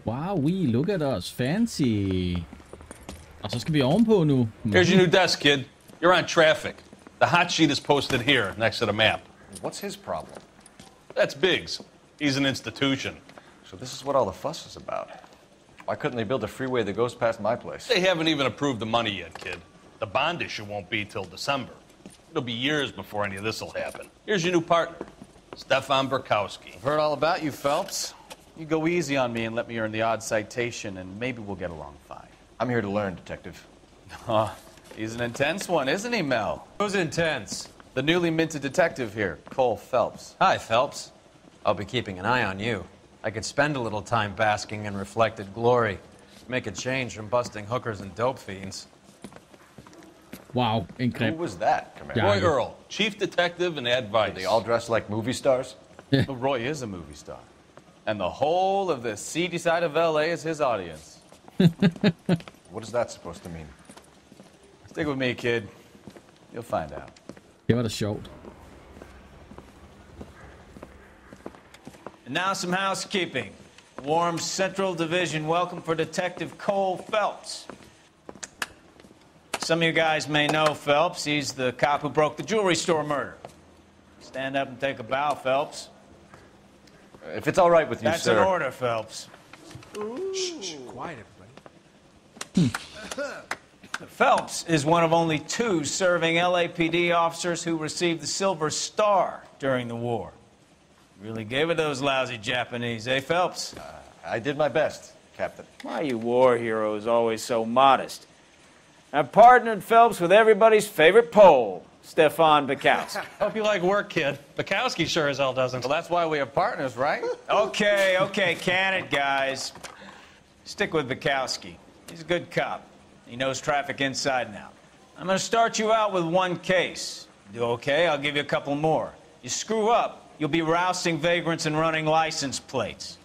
Wow, look at us. Fancy. Og så skal vi ovenpå nu. Here's your new desk, kid. You're on traffic. The hot sheet is posted here, next to the map. What's his problem? That's Biggs. He's an institution. So this is what all the fuss is about. Why couldn't they build a freeway that goes past my place? They haven't even approved the money yet, kid. The bond issue won't be till December. It'll be years before any of this will happen. Here's your new partner, Stefan Burkowski. I've heard all about you, Phelps. You go easy on me and let me earn the odd citation, and maybe we'll get along fine. I'm here to learn, Detective. He's an intense one, isn't he, Mel? Who's intense? The newly minted detective here, Cole Phelps. Hi, Phelps. I'll be keeping an eye on you. I could spend a little time basking in reflected glory. Make a change from busting hookers and dope fiends. Wow, Who angreb. was that, Commander? Yeah. Roy Earl, chief detective and advice. Are they all dressed like movie stars? Well, Roy is a movie star. And the whole of the seedy side of L.A. is his audience. What is that supposed to mean? Stick with me, kid. You'll find out. Det var da sjovt. And now some housekeeping. Warm Central Division welcome for Detective Cole Phelps. Some of you guys may know Phelps. He's the cop who broke the jewelry store murder. Stand up and take a bow, Phelps. If it's all right with you, That's sir. an order, Phelps. Shh, quiet, everybody. Phelps is one of only 2 serving LAPD officers who received the Silver Star during the war. Really gave it those lousy Japanese, eh, Phelps? I did my best, Captain. Why are you war heroes always so modest? I've partnered Phelps with everybody's favorite Pole, Stefan Burkowski. Hope you like work, kid. Bukowski sure as hell doesn't. Well, that's why we have partners, right? Okay, can it, guys. Stick with Burkowski. He's a good cop. He knows traffic inside and out. I'm going to start you out with 1 case. Do okay? I'll give you a couple more. You screw up, you'll be rousting vagrants and running license plates.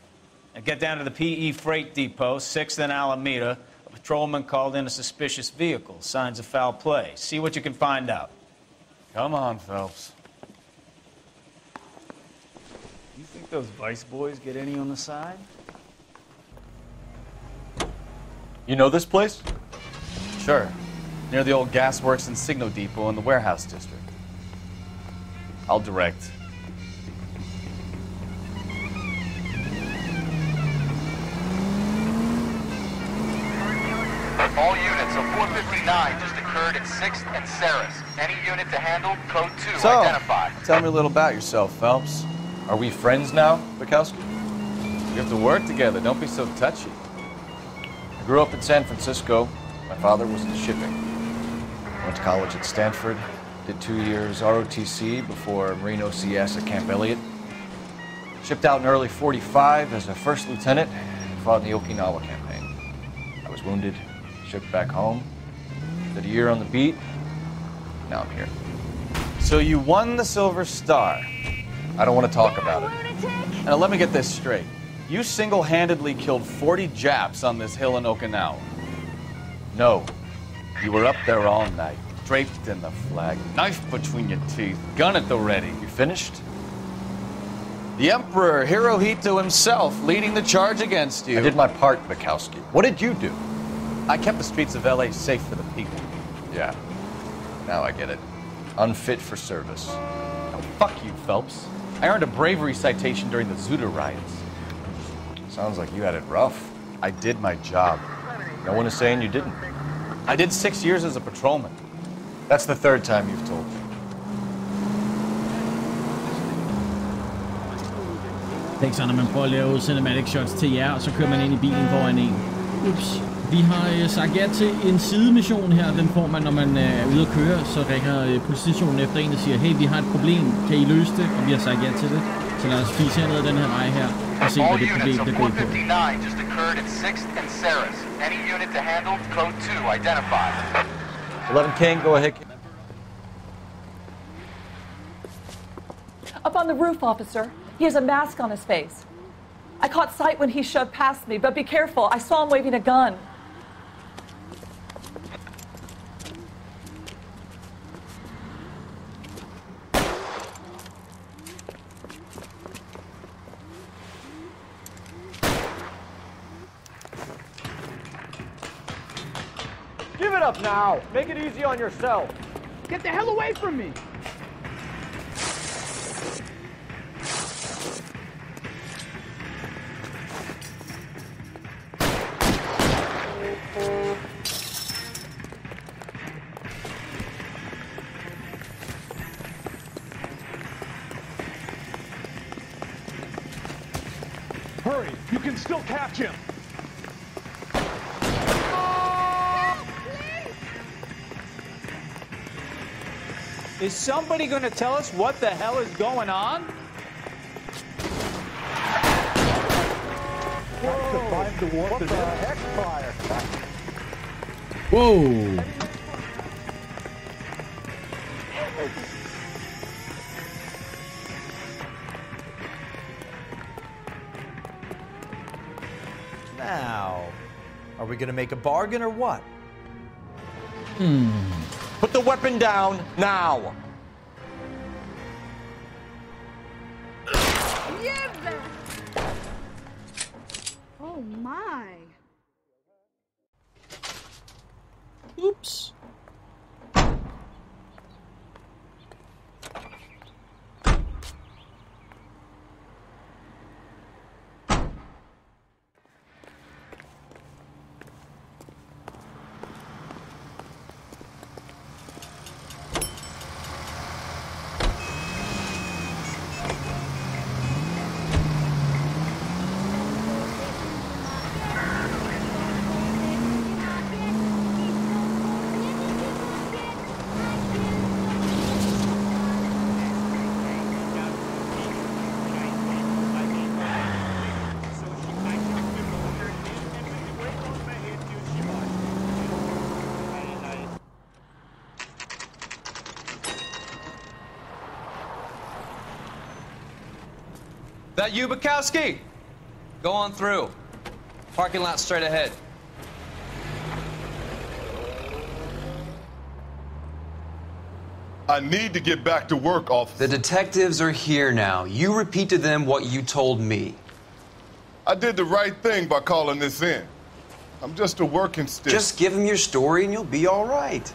Now get down to the PE Freight Depot, 6th and Alameda. A patrolman called in a suspicious vehicle. Signs of foul play. See what you can find out. Come on, Phelps. You think those Vice boys get any on the side? You know this place? Sure. Near the old gasworks and Signo Depot in the warehouse district. I'll direct. All units of 459 just occurred at 6th and Saris. Any unit to handle, code 2, So, identify. tell me a little about yourself, Phelps. Are we friends now, Burkowski? We have to work together. Don't be so touchy. I grew up in San Francisco. My father was into shipping. Went to college at Stanford. Did 2 years ROTC before Marine OCS at Camp Elliott. Shipped out in early '45 as a first lieutenant. Fought in the Okinawa campaign. I was wounded. Shipped back home. Did a year on the beat. Now I'm here. So you won the Silver Star. I don't want to talk about it. Now let me get this straight. You single-handedly killed 40 Japs on this hill in Okinawa. No. You were up there all night, draped in the flag, knife between your teeth, gun at the ready. You finished? The Emperor Hirohito himself leading the charge against you. I did my part, Bukowski. What did you do? I kept the streets of L.A. safe for the people. Yeah. Now I get it. Unfit for service. Now, fuck you, Phelps. I earned a bravery citation during the Zuda riots. Sounds like you had it rough. I did my job. No one is saying you didn't. I did 6 years as a patrolman. That's the 3rd time you've told me. Tænk så, når man prøver at lave cinematic shots til jer, og så kører man ind i bilen foran en. Ups. Vi har sagt ja til en sidemission her. Den får man, når man er ude at køre. Så ringer politistationen efter en og siger, hey, vi har et problem. Kan I løse det? Og vi har sagt ja til det. Så lad os fise herned ad den her vej her og se, hvad det problem det går på. 459 just occurred at 6th and Saris. Any unit to handle, code 2, identify. 11 King, go ahead. Up on the roof, officer. He has a mask on his face. I caught sight when he shoved past me, but be careful. I saw him waving a gun. up now. Make it easy on yourself. Get the hell away from me! Hurry! You can still catch him! Is somebody going to tell us what the hell is going on? What the heck, fire? Whoa! Now, are we gonna make a bargain or what? Put the weapon down now. Oh my. Oops. That you, Bukowski? Go on through. Parking lot straight ahead. I need to get back to work, officer. The detectives are here now. You repeat to them what you told me. I did the right thing by calling this in. I'm just a working stick. Just give them your story and you'll be all right.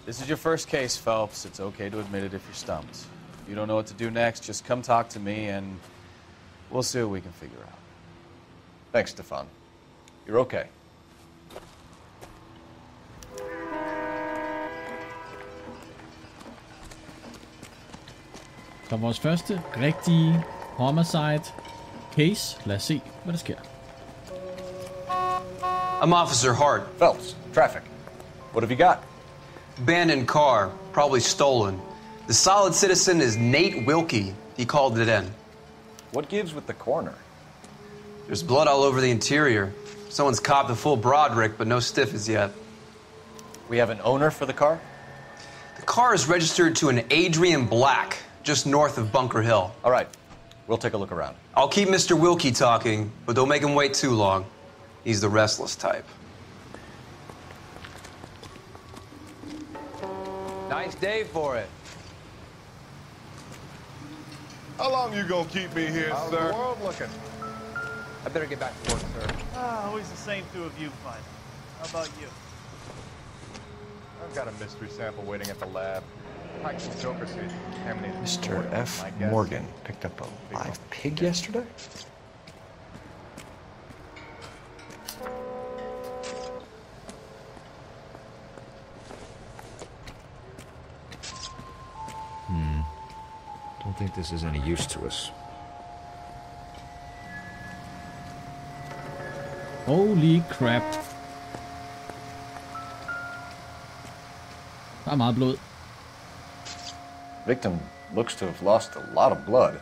This is your first case, Phelps. It's okay to admit it if you're stumped. If you don't know what to do next, just come talk to me and we'll see what we can figure out. Thanks, Stefan. You're okay. Så vores første rigtige homicide case. Lad os se, hvad der sker. I'm Officer Hart. Phelps, traffic. What have you got? Abandoned car, probably stolen. The solid citizen is Nate Wilkie. He called it in. What gives with the coroner? There's blood all over the interior. Someone's copped a full Broderick, but no stiff as yet. We have an owner for the car? The car is registered to an Adrian Black, just north of Bunker Hill. All right, we'll take a look around. I'll keep Mr. Wilkie talking, but don't make him wait too long. He's the restless type. Nice day for it. How long you gonna keep me here, How's sir? the world looking? I better get back to work, sir. Always the same two of you fighting. How about you? I've got a mystery sample waiting at the lab. Mr. F. Morgan picked up a live pig yesterday? Don't think this is any use to us. Holy crap. Der er meget blod. Victim looks to have lost a lot of blood.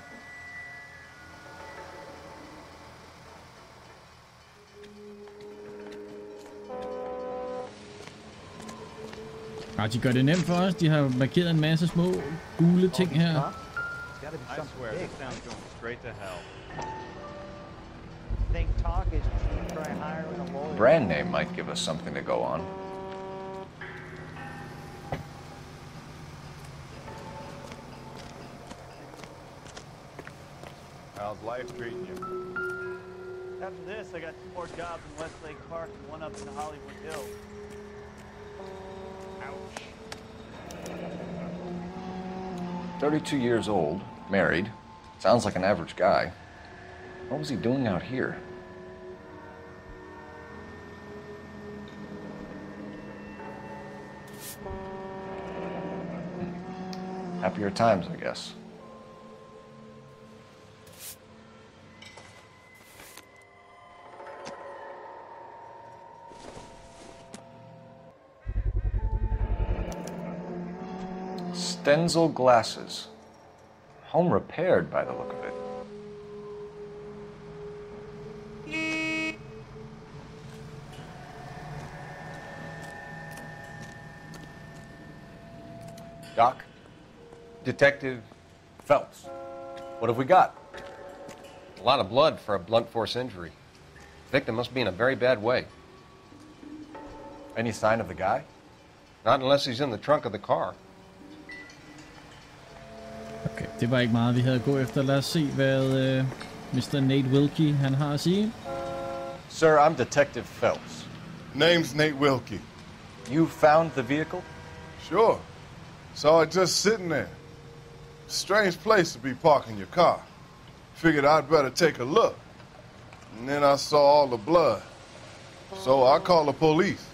Og de gør det nemt for os. De har markeret en masse små gule ting her. I swear, this town's going straight to hell. Think talk is cheap, try hiring a lawyer. Brand name might give us something to go on. How's life treating you? After this, I got 2 more jobs in Westlake Park and 1 up in the Hollywood Hills. Ouch. 32 years old, married. Sounds like an average guy. What was he doing out here? Happier times, I guess. Stenzel glasses. Home repaired by the look of it. Doc? Detective Phelps. What have we got? A lot of blood for a blunt force injury. Victim must be in a very bad way. Any sign of the guy? Not unless he's in the trunk of the car. Okay, det var ikke meget, vi havde at gå efter. Lad os se, hvad Mr. Nate Wilkie han har at sige. Sir, I'm Detective Phelps. Name's Nate Wilkie. You found the vehicle? Sure. Saw it just sitting there. Strange place to be parking your car. Figured I'd better take a look. And then I saw all the blood. So I called the police.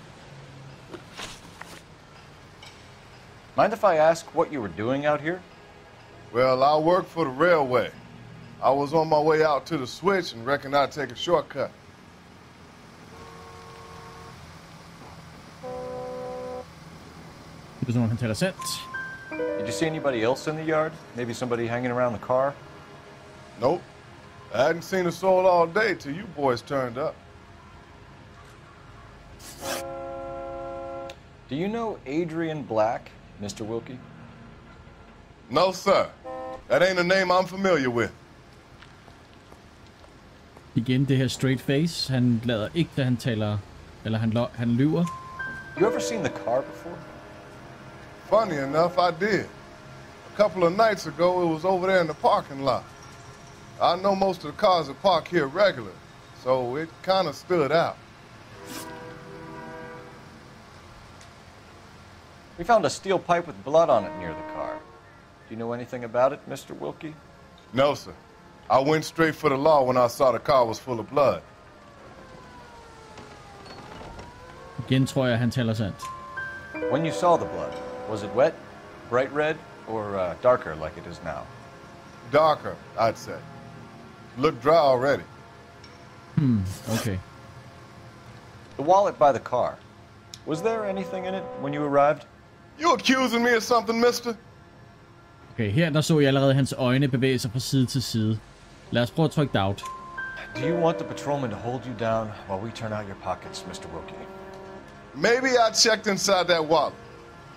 Mind if I ask what you were doing out here? Well, I work for the railway. I was on my way out to the switch and reckoned I'd take a shortcut. Det er sådan, han taler sandt. Did you see anybody else in the yard? Maybe somebody hanging around the car? Nope. I hadn't seen a soul all day till you boys turned up. Do you know Adrian Black, Mr. Wilkie? No, sir. That ain't a name I'm familiar with. Igen det her straight face. Han lader ikke, da han taler, eller han lyver. You ever seen the car before? Funny enough, I did. A couple of nights ago, it was over there in the parking lot. I know most of the cars are parked here regular, so it kind of stood out. We found a steel pipe with blood on it near the car. Do you know anything about it, Mr. Wilkie? No, sir. I went straight for the law when I saw the car was full of blood. Igen tror jeg, han taler sandt. When you saw the blood, was it wet, bright red, or darker like it is now? Darker, I'd say. Looked dry already. Okay. The wallet by the car. Was there anything in it when you arrived? You accusing me of something, mister? Okay, her der så jeg allerede hans øjne bevæge sig fra side til side. Lad os prøve at trykke out. Do you want the patrolman to hold you down while we turn out your pockets, Mr. Wilkie? Maybe I checked inside that wallet.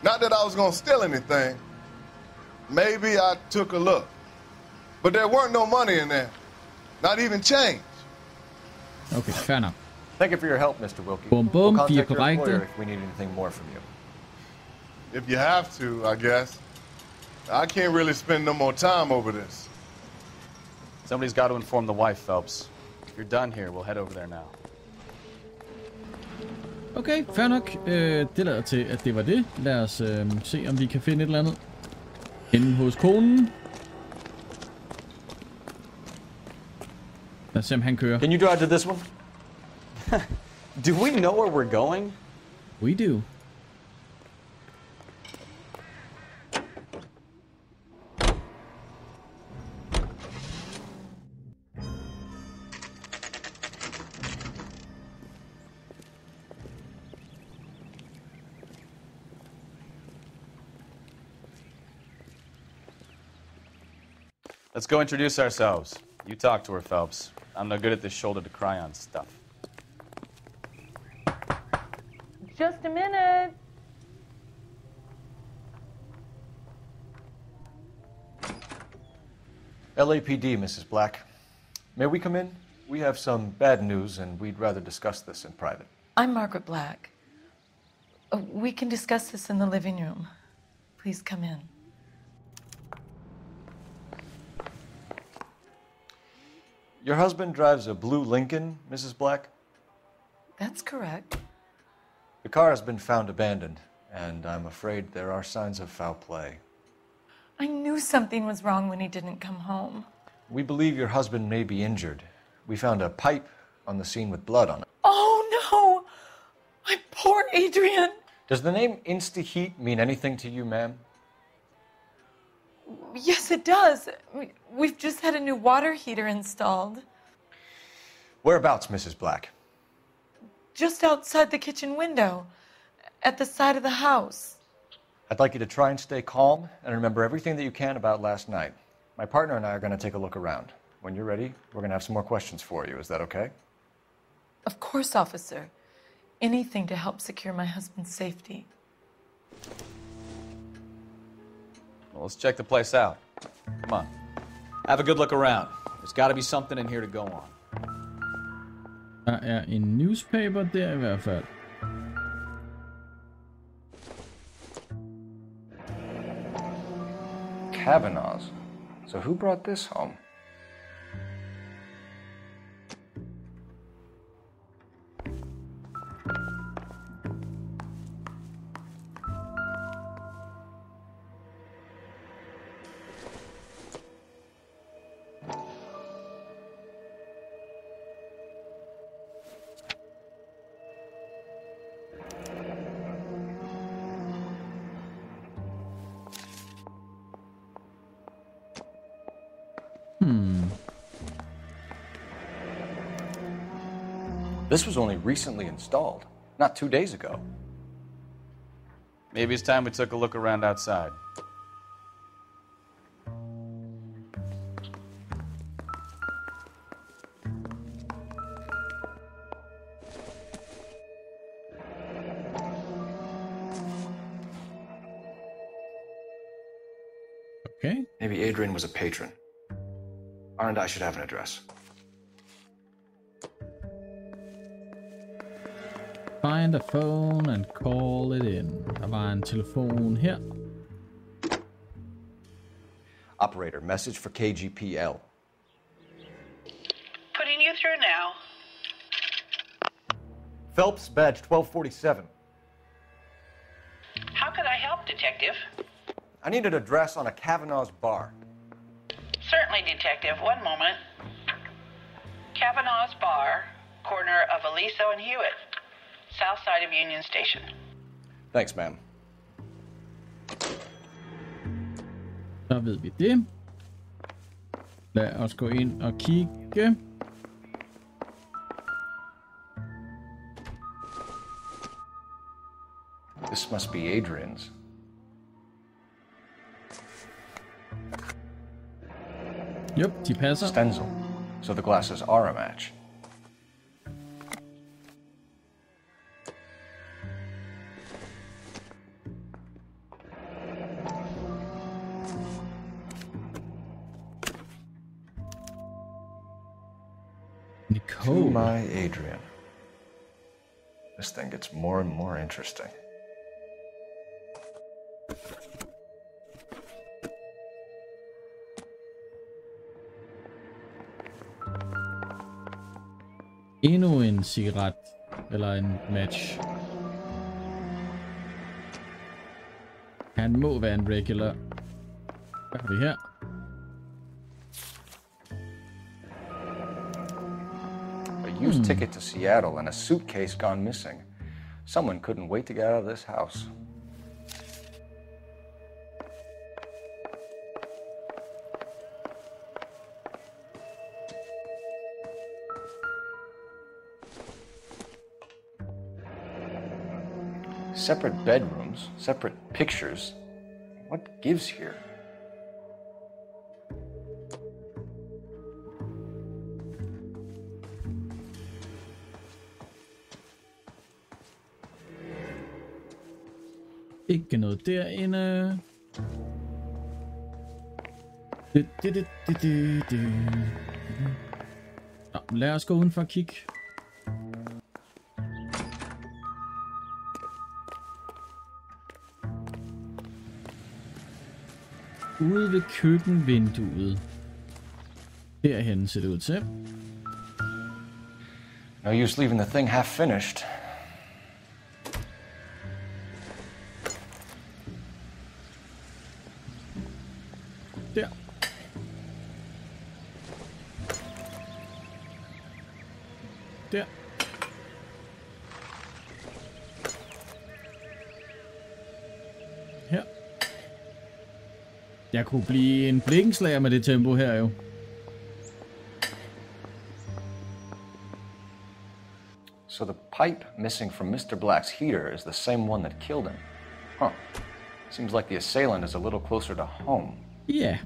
Not that I was gonna steal anything. Maybe I took a look. But there weren't no money in there. Not even change. Okay, fair nok. Thank you for your help, Mr. Wilkie. Bum bum, we'll 4 contact your employer korrekte. if we need anything more from you. If you have to, I guess. I can't really spend no more time over this. Somebody's got to inform the wife, Phelps. If you're done here, we'll head over there now. Okay, fair nok. Det lader til, at det var det. Lad os se, om vi kan finde et eller andet. Inde hos konen. Lad os se, om han kører. Can you drive to this one? Do we know where we're going? We do. Let's go introduce ourselves. You talk to her, Phelps. I'm no good at this shoulder to cry on stuff. Just a minute. LAPD, Mrs. Black. May we come in? We have some bad news, and we'd rather discuss this in private. I'm Margaret Black. We can discuss this in the living room. Please come in. Your husband drives a blue Lincoln, Mrs. Black? That's correct. The car has been found abandoned, and I'm afraid there are signs of foul play. I knew something was wrong when he didn't come home. We believe your husband may be injured. We found a pipe on the scene with blood on it. Oh, no! My poor Adrian! Does the name Insta-Heat mean anything to you, ma'am? Yes, it does. We've just had a new water heater installed. Whereabouts, Mrs. Black? Just outside the kitchen window, at the side of the house. I'd like you to try and stay calm and remember everything that you can about last night. My partner and I are going to take a look around. When you're ready, we're going to have some more questions for you. Is that okay? Of course, officer. Anything to help secure my husband's safety. Well, let's check the place out. Come on. Have a good look around. There's got to be something in here to go on. Der en newspaper der I hvert fald. Kavanaugh's. So who brought this home? This was only recently installed, not 2 days ago. Maybe it's time we took a look around outside. Okay. Maybe Adrian was a patron. R&I should have an address. Find a phone and call it in. Der var en telefon her. Operator, message for KGPL. Putting you through now. Phelps, badge 1247. How could I help, Detective? I need an address on a Kavanaugh's bar. Certainly, Detective. One moment. Kavanaugh's Bar, corner of Aliso and Hewitt, south side of Union Station. Thanks, ma'am. Så ved vi det. Lad os gå ind og kigge. This must be Adrian's. Yep, de passer. Stencil. So the glasses are a match. To my Adrian. This thing gets more and more interesting. Endnu en cigaret. Eller en match. Han må være en regular. Hvad har vi her? A used ticket to Seattle and a suitcase gone missing. Someone couldn't wait to get out of this house. Separate bedrooms, separate pictures. What gives here? Ikke noget derinde. Nå, lad os gå udenfor og kigge. Ude ved køkkenvinduet. Herhen ser det ud til. No use leaving the thing half finished. Der. Der. Her. Jeg kunne blive en blikkenslager med det tempo her jo. So the pipe missing from Mr. Black's heater is the same one that killed him. Huh. Seems like the assailant is a little closer to home. Ja. Yeah.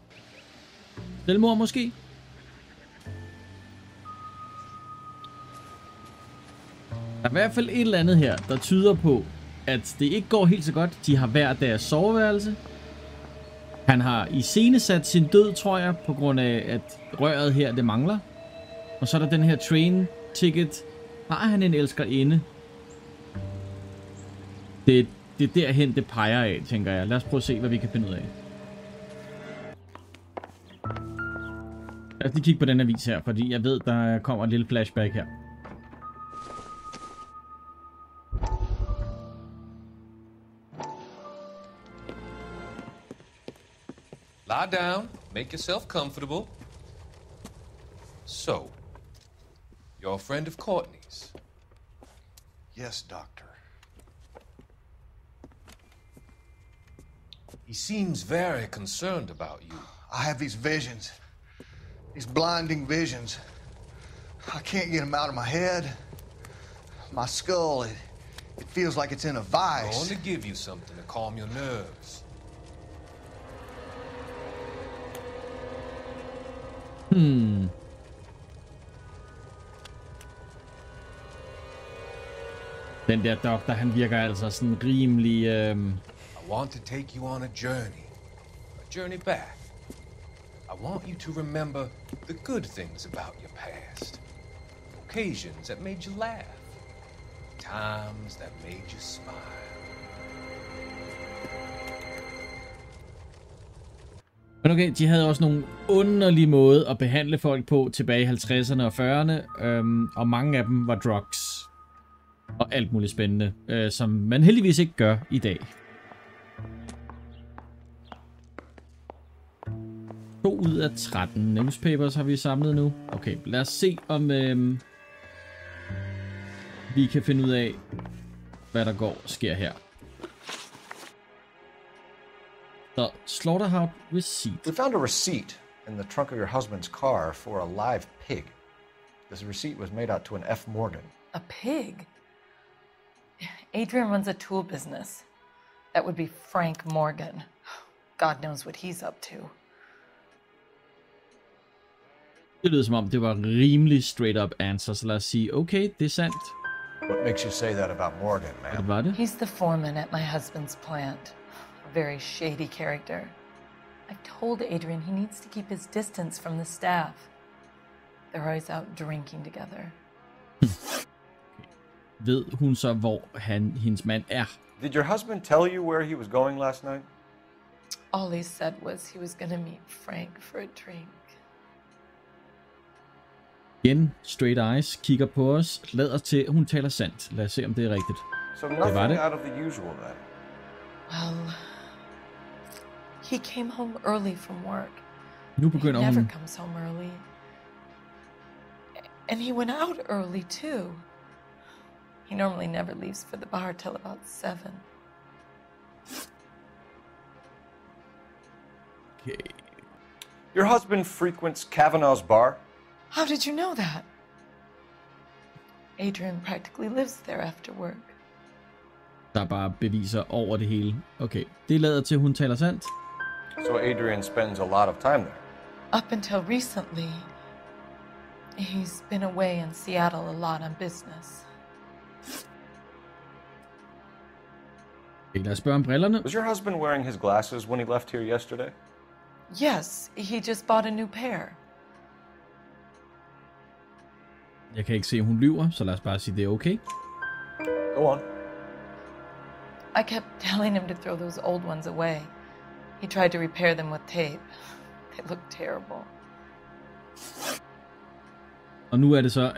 Selvmord måske? Der er i hvert fald et eller andet her, der tyder på, at det ikke går helt så godt. De har hver deres soveværelse. Han har iscenesat sin død, tror jeg, på grund af, at røret her, det mangler. Og så er der den her train ticket. Har han en elskerinde? Det er derhen, det peger af, tænker jeg. Lad os prøve at se, hvad vi kan finde ud af. Lad os lige kigge på den avis her, fordi jeg ved, der kommer et lille flashback her. Lie down, make yourself comfortable. So, you're a friend of Courtney's? Yes, Doctor. He seems very concerned about you. I have these visions. These blinding visions. I can't get them out of my head. My skull, it feels like it's in a vice. I want to give you something to calm your nerves. Den der doktor, han virker altså sådan rimelig... I want to take you on a journey back. I want you to remember the good things about your past. Occasions that made you laugh. Times that made you smile. Men okay, de havde også nogle underlige måder at behandle folk på tilbage i 50'erne og 40'erne, og mange af dem var drugs og alt muligt spændende, som man heldigvis ikke gør i dag. 2 ud af 13 newspapers har vi samlet nu. Okay, lad os se om vi kan finde ud af, hvad der sker her. The slaughterhouse receipt. We found a receipt in the trunk of your husband's car for a live pig. This receipt was made out to an F. Morgan. A pig? Adrian runs a tool business. That would be Frank Morgan. God knows what he's up to. Det lyder som om, det var rimelig straight up answer, så lad os sige, okay, det er sandt. What makes you say that about Morgan, man? Hvad var det? He's the foreman at my husband's plant. A very shady character. I've told Adrian he needs to keep his distance from the staff. They're always out drinking together. Ved hun så, hvor hendes mand er? Did your husband tell you where he was going last night? All he said was he was gonna meet Frank for a drink. Igen, straight eyes, kigger på os, lader til, hun taler sandt. Lad os se, om det er rigtigt. So nothing out of the usual then? Well, he came home early from work. Nu begynder he never hun... comes home early. And he went out early too. He normally never leaves for the bar till about 7. Okay. Your husband frequents Kavanaugh's bar? How did you know that? Adrian practically lives there after work. Der er bare beviser over det hele. Okay, det lader til, hun taler sandt. So Adrian spends a lot of time there? Up until recently, he's been away in Seattle a lot on business. Okay, lad os spørge om brillerne. Was your husband wearing his glasses when he left here yesterday? Yes, he just bought a new pair. Jeg kan ikke se, om hun lyver, så lad os bare sige, det er okay. Go on. I kept telling him to throw those old ones away. He tried to repair them with tape. They look terrible. Og nu er det så,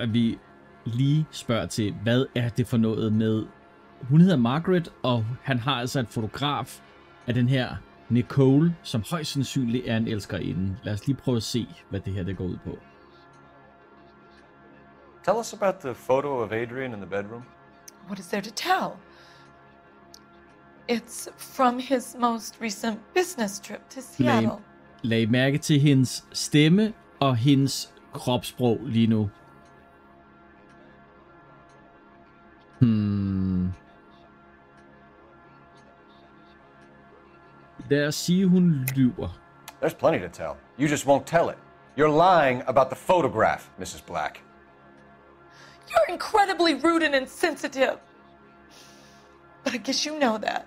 at vi lige spørger til, hvad er det for noget med... Hun hedder Margaret, og han har altså et fotograf af den her Nicole, som højst sandsynligt er en elskerinde. Lad os lige prøve at se, hvad det her det går ud på. Tell us about the photo of Adrian in the bedroom. What is there to tell? It's from his most recent business trip to Seattle. Lag mærke til hendes stemme og hendes kropssprog lige nu. Lad os sige, hun lyver. There's plenty to tell. You just won't tell it. You're lying about the photograph, Mrs. Black. You're incredibly rude and insensitive. But I guess you know that.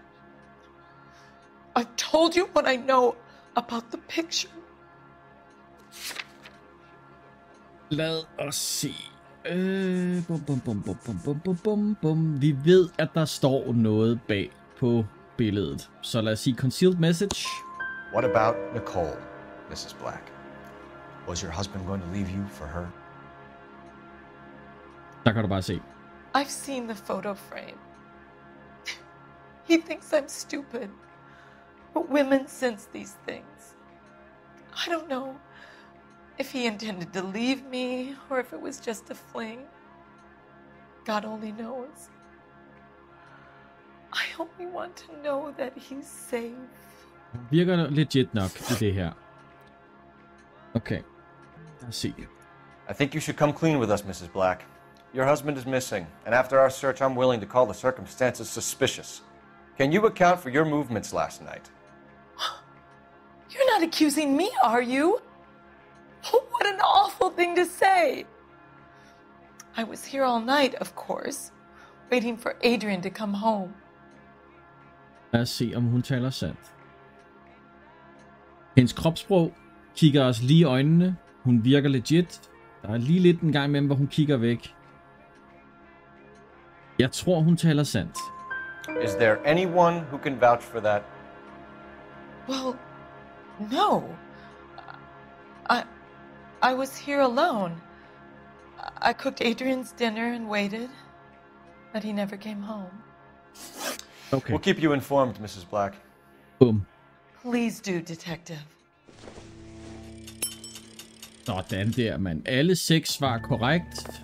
I've told you what I know about the picture. Lad os se. Vi ved, at der står noget bag på billedet. Så lad os sige concealed message. What about Nicole, Mrs. Black? Was your husband going to leave you for her? Der kan du bare se. I've seen the photo frame. He thinks I'm stupid. But women sense these things. I don't know if he intended to leave me or if it was just a fling. God only knows. I only want to know that he's safe. Virker legit nok i det her. Okay. Lad os se. I think you should come clean with us, Mrs. Black. Your husband is missing, and after our search, I'm willing to call the circumstances suspicious. Can you account for your movements last night? You're not accusing me, are you? What an awful thing to say. I was here all night, of course, waiting for Adrian to come home. Lad os se, om hun taler sandt. Hendes kropssprog kigger os lige i øjnene. Hun virker legit. Der er lige lidt en gang imellem, hvor hun kigger væk. Jeg tror, hun taler sandt. Is there anyone who can vouch for that? Well, no. I was here alone. I cooked Adrian's dinner and waited, but he never came home. Okay. We'll keep you informed, Mrs. Black. Boom. Please do, detective. Sådan der, mand. Alle 6 svar korrekt.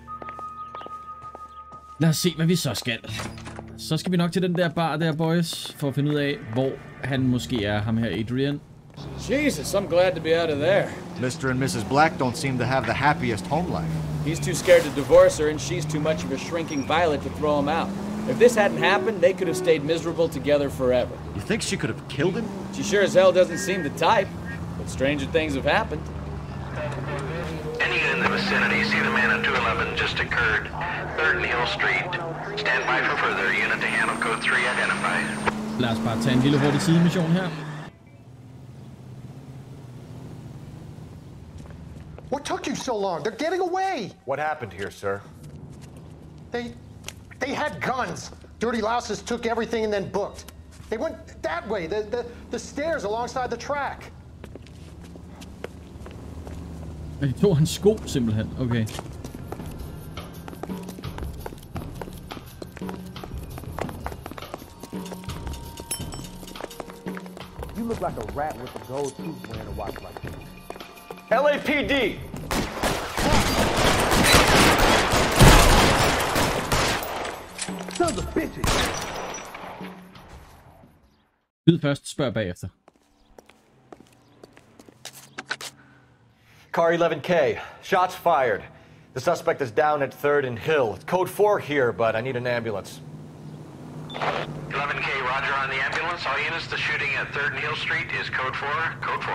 Lad os se, hvad vi så skal. Så skal vi nok til den der bar der, boys, for at finde ud af, hvor han måske er, ham her Adrian. Jesus, I'm glad to be out of there. Mr. and Mrs. Black don't seem to have the happiest home life. He's too scared to divorce her, and she's too much of a shrinking violet to throw him out. If this hadn't happened, they could have stayed miserable together forever. You think she could have killed him? She sure as hell doesn't seem the type, but stranger things have happened. Any in the vicinity, see the man at 211 just occurred. 3rd and Hill Street. Stand by for further. Unit to handle code 3 identified. Lad os bare tage en lille hurtig sidemission her. What took you so long? They're getting away! What happened here, sir? They had guns. Dirty louses took everything and then booked. They went that way, the stairs alongside the track. De tog hans sko simpelthen. Okay. You look like a rat with a gold tooth wearing a watch like this. LAPD! Sons of bitches! Lyd først, spørg bagefter. Car 11K. Shots fired. The suspect is down at 3rd and Hill. It's code 4 here, but I need an ambulance. 11K, roger on the ambulance. All units, the shooting at 3rd and Hill Street is code 4. Code 4.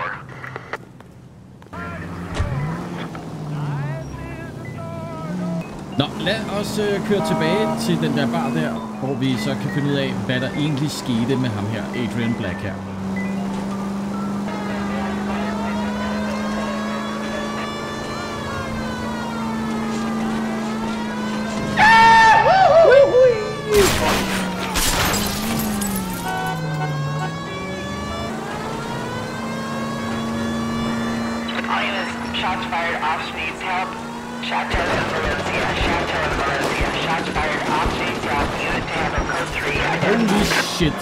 Nå, lad os køre tilbage til den der bar der, hvor vi så kan finde ud af, hvad der egentlig skete med ham her, Adrian Black her. Shots fired. Officer needs help. Chateau and Valencia. Chateau and Valencia. Shots fired. Officer needs help. Unit to handle code 3. Holy shit.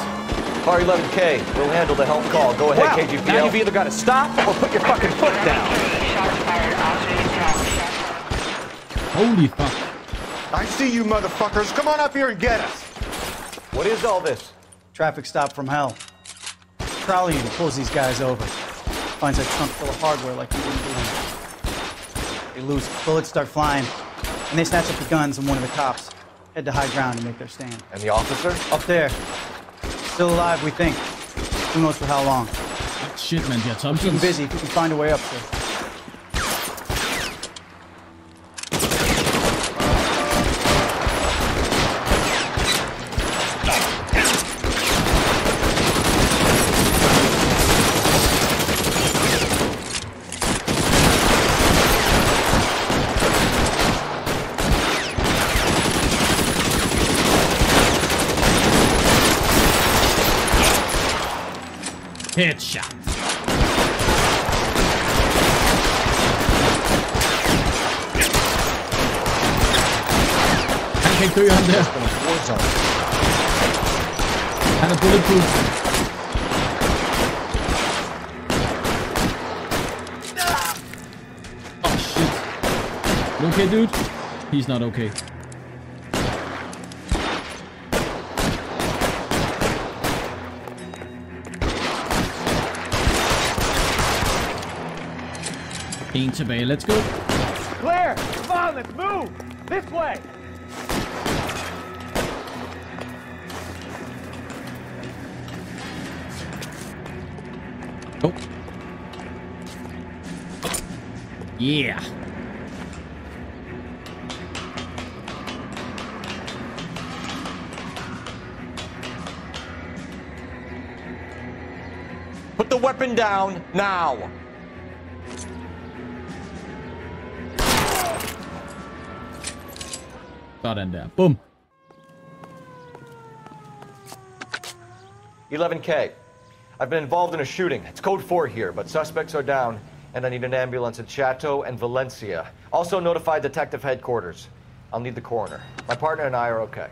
Car 11K, we'll handle the help call. Go ahead, Wow. KGPL. Now you've either got to stop or put your fucking foot down. Shots fired. Officer needs help. Holy fuck. I see you motherfuckers. Come on up here and get us. What is all this? Traffic stop from hell. Trolley and pulls these guys over. Finds a trunk full of hardware like you wouldn't believe. They lose. Bullets start flying. And they snatch up the guns and one of the cops. Head to high ground and make their stand. And the officer? Up there. Still alive, we think. Who knows for how long. Shit, man. Yeah, Keep him busy if you can find a way up there. Headshot. Han kan ikke dø, ham der. Han er bulletproof. Oh shit. You okay, dude? He's not okay. En tilbage. Let's go. Claire, come on, let's move. This way. Oh. Yeah. Put the weapon down now. Sådan der. Boom. 11K. I've been involved in a shooting. It's code 4 here, but suspects are down, and I need an ambulance at Chateau and Valencia. Also notify detective headquarters. I'll need the coroner. My partner and I are okay.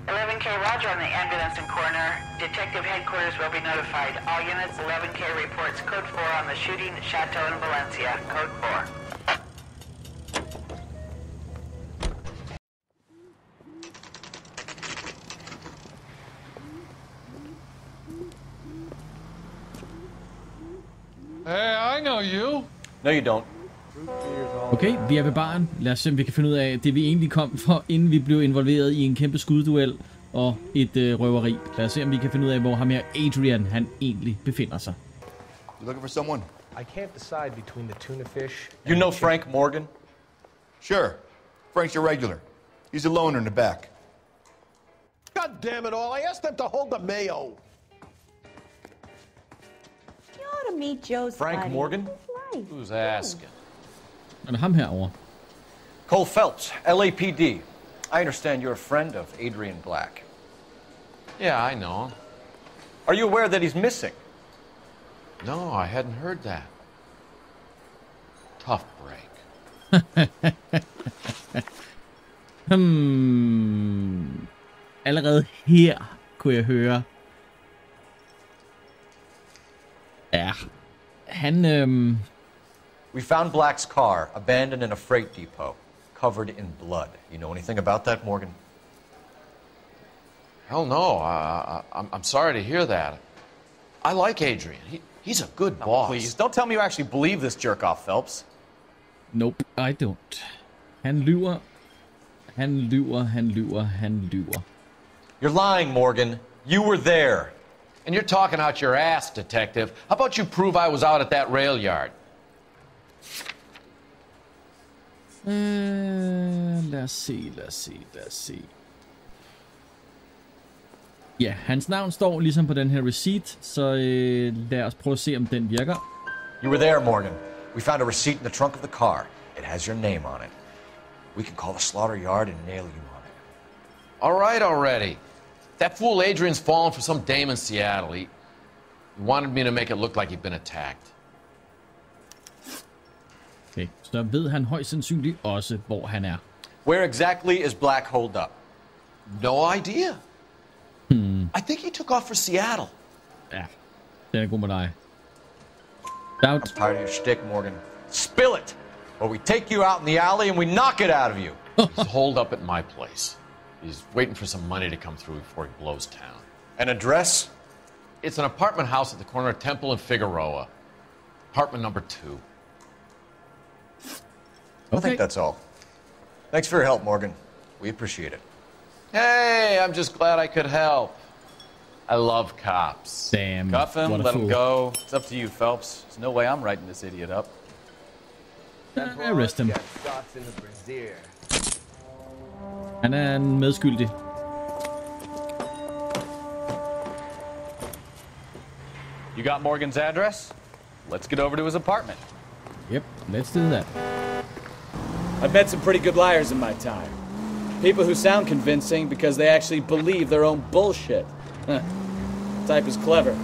11K, roger on the ambulance and coroner. Detective headquarters will be notified. All units, 11K reports code 4 on the shooting at Chateau and Valencia. Code 4. Hey, I know you. No, you don't. Okay, vi er ved baren. Lad os se, om vi kan finde ud af det, vi egentlig kom for, inden vi blev involveret i en kæmpe skudduel og et røveri. Lad os se, om vi kan finde ud af, hvor ham her Adrian, han egentlig befinder sig. You looking for someone? I can't decide between the tuna fish. You know Frank Morgan? Sure. Frank's your regular. He's a loner in the back. God damn it all. I asked them to hold the mayo. You ought to meet Joe's Frank buddy. Morgan? Right. Who's asking? Er det ham herovre? Cole Phelps, LAPD. I understand you're a friend of Adrian Black. Yeah, I know him. Are you aware that he's missing? No, I hadn't heard that. Tough break. Allerede her kunne jeg høre. Ja. Han We found Black's car abandoned in a freight depot, covered in blood. You know anything about that, Morgan? Hell no. I'm sorry to hear that. I like Adrian. He's a good boss. Please, don't tell me you actually believe this jerk-off, Phelps. Nope, I don't. Han lyver. Han lyver, han lyver, han lyver. You're lying, Morgan. You were there. And you're talking out your ass, detective. How about you prove I was out at that rail yard? Lad os se. Ja, hans navn står ligesom på den her receipt, så lad os prøve at se, om den virker. You were there, Morgan. We found a receipt in the trunk of the car. It has your name on it. We can call the slaughter yard and nail you on it. All right already. That fool Adrian's fallen for some dame in Seattle. He wanted me to make it look like he'd been attacked. Okay, så ved han højst sandsynligt også, hvor han er. Where exactly is Black holed up? No idea. I think he took off for Seattle. Ja, den er god med dig. Doubt. I'm tired of your shtick, Morgan. Spill it, or we take you out in the alley and we knock it out of you. He's holed up at my place. He's waiting for some money to come through before he blows town. An address? It's an apartment house at the corner of Temple and Figueroa. Apartment number 2. I think that's all. Thanks for your help, Morgan. We appreciate it. Hey, I'm just glad I could help. I love cops. Damn. Cuff him, what a let fool. him go. It's up to you, Phelps. There's no way I'm writing this idiot up. Arrest him. Han er en medskyldig. You got Morgan's address? Let's get over to his apartment. Yep, let's do that. I've met some pretty good liars in my time. People who sound convincing because they actually believe their own bullshit. Type is clever.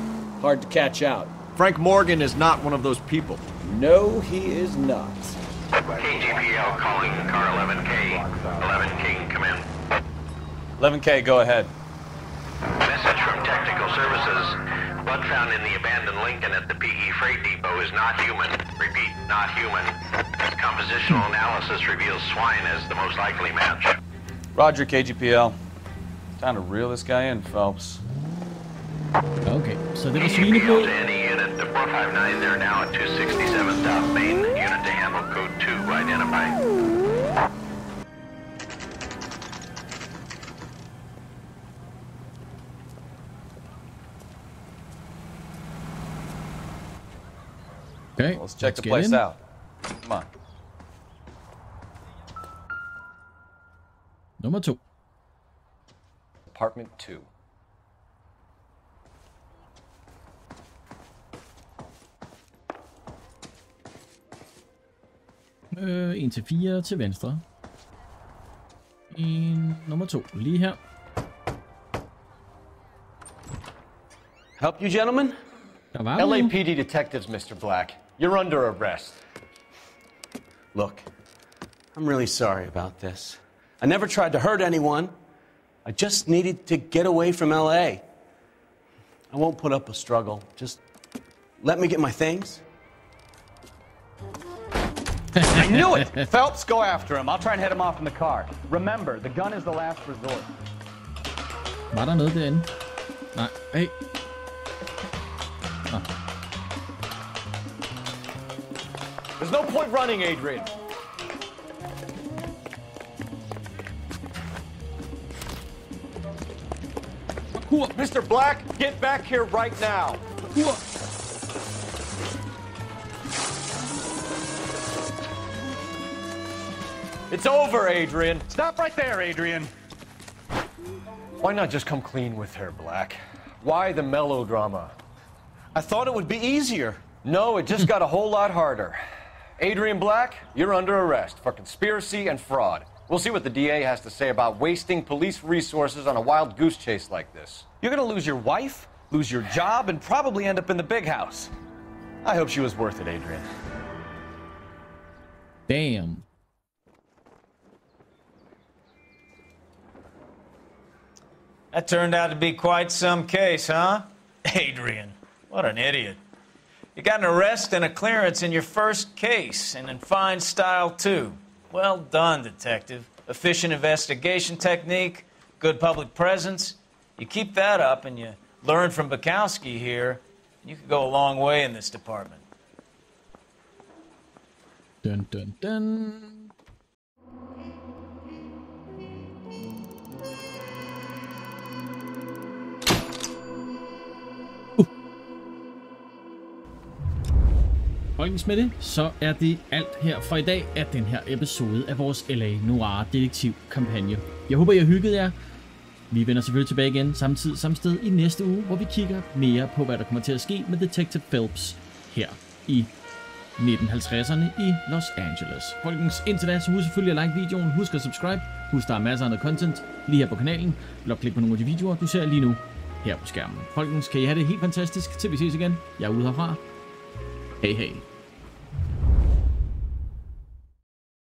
Hard to catch out. Frank Morgan is not one of those people. No, he is not. KGPL calling car 11K. 11K, come in. 11K, go ahead. Message from Technical Services. Blood found in the abandoned Lincoln at the PE Freight Depot is not human. Repeat, not human. Compositional analysis reveals swine as the most likely match. Roger, KGPL. Time to reel this guy in, Phelps. Okay, så det var svineblod. To any unit, the 459, they're now at 267 South Main. Unit to handle code 2, identified. Okay, let's check the place out. Come on. Nummer 2. Apartment 2. En til 4 til venstre. En nummer 2 lige her. Help you, gentlemen? Der var LAPD detectives, Mr. Black. You're under arrest. Look, I'm really sorry about this. I never tried to hurt anyone. I just needed to get away from L.A. I won't put up a struggle. Just let me get my things. I knew it! Phelps, go after him. I'll try and head him off in the car. Remember, the gun is the last resort. Var der noget derinde? Nej. Hey. Ah. There's no point running, Adrian. Mr. Black, get back here right now. It's over, Adrian. Stop right there, Adrian. Why not just come clean with her, Black? Why the melodrama? I thought it would be easier. No, it just got a whole lot harder. Adrian Black, you're under arrest for conspiracy and fraud. We'll see what the DA has to say about wasting police resources on a wild goose chase like this. You're gonna lose your wife, lose your job, and probably end up in the big house. I hope she was worth it, Adrian. Damn. That turned out to be quite some case, huh? Adrian, what an idiot. You got an arrest and a clearance in your first case, and in fine style, too. Well done, detective. Efficient investigation technique, good public presence. You keep that up and you learn from Bukowski here, you could go a long way in this department. Dun, dun, dun. Folkens med det, så er det alt her for i dag af den her episode af vores L.A. Noire detektivkampagne. Jeg håber, I har hygget jer. Vi vender selvfølgelig tilbage igen samme tid, samme sted i næste uge, hvor vi kigger mere på, hvad der kommer til at ske med Detective Phelps her i 1950'erne i Los Angeles. Folkens, indtil da, så husk selvfølgelig at like videoen, husk at subscribe, husk der er masser af andet content lige her på kanalen. Blot klik på nogle af de videoer, du ser lige nu her på skærmen. Folkens, kan I have det helt fantastisk, til vi ses igen. Jeg er ude herfra. Hej hej.